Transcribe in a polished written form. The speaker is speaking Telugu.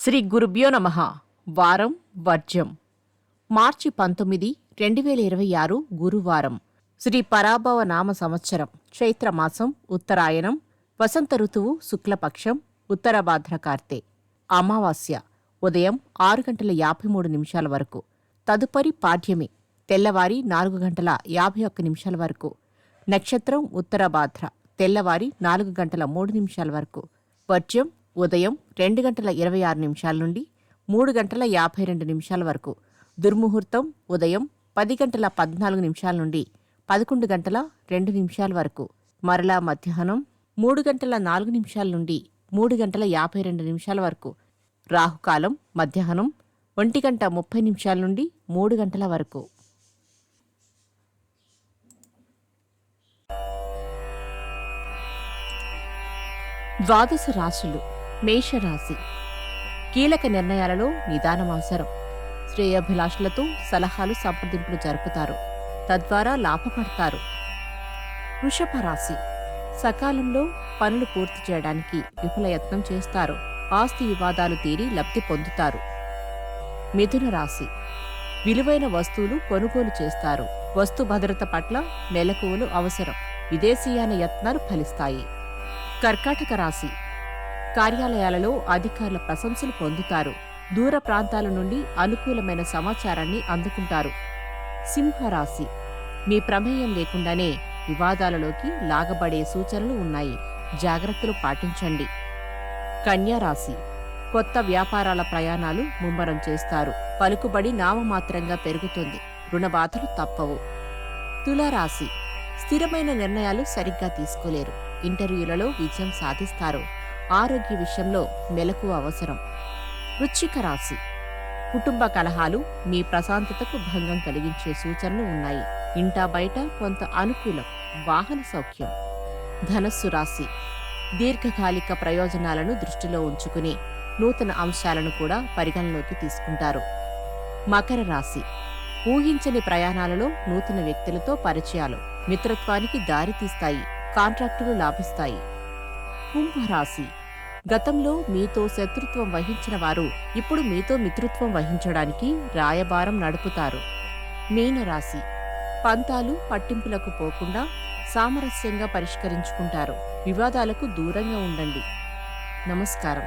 శ్రీ గురుభ్యో నమః. వారం వర్జ్యం. మార్చి 19, 2026 గురువారం. శ్రీ పరాభవ నామ సంవత్సరం, చైత్రమాసం, ఉత్తరాయణం, వసంత ఋతువు, శుక్లపక్షం, ఉత్తరభాద్ర కార్తె. అమావాస్య ఉదయం 6:53 వరకు. తదుపరి పాడ్యమి తెల్లవారి 4:51 వరకు. నక్షత్రం ఉత్తరభాద్ర తెల్లవారి 4:03 వరకు. వర్జ్యం ఉదయం 2:26 నుండి 3:52 వరకు. దుర్ముహూర్తం ఉదయం 10:14 నుండి 11:02 వరకు. మరలా మధ్యాహ్నం 3:04 నుండి 3:52 వరకు. రాహుకాలం మధ్యాహ్నం 1:30 నుండి 3 గంటల వరకు. ద్వాదశ రాశులు. మేషరాశి. కీలక నిర్ణయాలలో నిదానం అవసరం. శ్రేయోభిలాషులతో సలహాలు సంప్రదింపులు జరుపుతారు, తద్వారా లాభపడతారు. వృషభ రాశి. సకాలంలో పనులు పూర్తి చేయడానికి విఫలయత్నం చేస్తారు. ఆస్తి వివాదాలు తీరి లబ్ధి పొందుతారు. మిథున రాశి. విలువైన వస్తువులు కొనుగోలు చేస్తారు. వస్తు భద్రత పట్ల మెలకువలు అవసరం. విదేశీయాన యత్నాలు ఫలిస్తాయి. కర్కాటక రాశి. కార్యాలయాలలో అధికారుల ప్రశంసలు పొందుతారు. దూర ప్రాంతాల నుండి అనుకూలమైన సమాచారాన్ని అందుకుంటారు. సింహరాశి. మీ ప్రమేయం లేకుండానే వివాదాలలోకి లాగబడే సూచనలు ఉన్నాయి. జాగ్రత్తలు పాటించండి. కన్యారాశి. కొత్త వ్యాపారాల ప్రయాణాలు ముమ్మరం చేస్తారు. పలుకుబడి నామమాత్రంగా పెరుగుతుంది. రుణబాధలు తప్పవు. తులారాశి. స్థిరమైన నిర్ణయాలు సరిగ్గా తీసుకోలేరు. ఇంటర్వ్యూలలో విజయం సాధిస్తారు. ఆరోగ్య విషయంలో మెలకువ అవసరం. వృశ్చిక రాశి. కుటుంబ కలహాలు మీ ప్రశాంతతకు భంగం కలిగించే సూచనలు ఉన్నాయి. ఇంటా బయట కొంత అనుకూలం. వాహన సౌఖ్యం. ధనస్సు రాశి. దీర్ఘకాలిక ప్రయోజనాలను దృష్టిలో ఉంచుకుని నూతన అంశాలను కూడా పరిగణలోకి తీసుకుంటారు. మకర రాశి. ఊహించని ప్రయాణాలలో నూతన వ్యక్తులతో పరిచయాలు మిత్రత్వానికి దారితీస్తాయి. కాంట్రాక్టులు లాభిస్తాయి. కుంభరాశి. గతంలో మీతో శత్రుత్వం వహించిన వారు ఇప్పుడు మీతో మిత్రత్వం వహించడానికి రాయబారం నడుపుతారు. మీనరాశి. పంతాలు పట్టింపులకు పోకుండా సామరస్యంగా పరిష్కరించుకుంటారు. వివాదాలకు దూరంగా ఉండండి. నమస్కారం.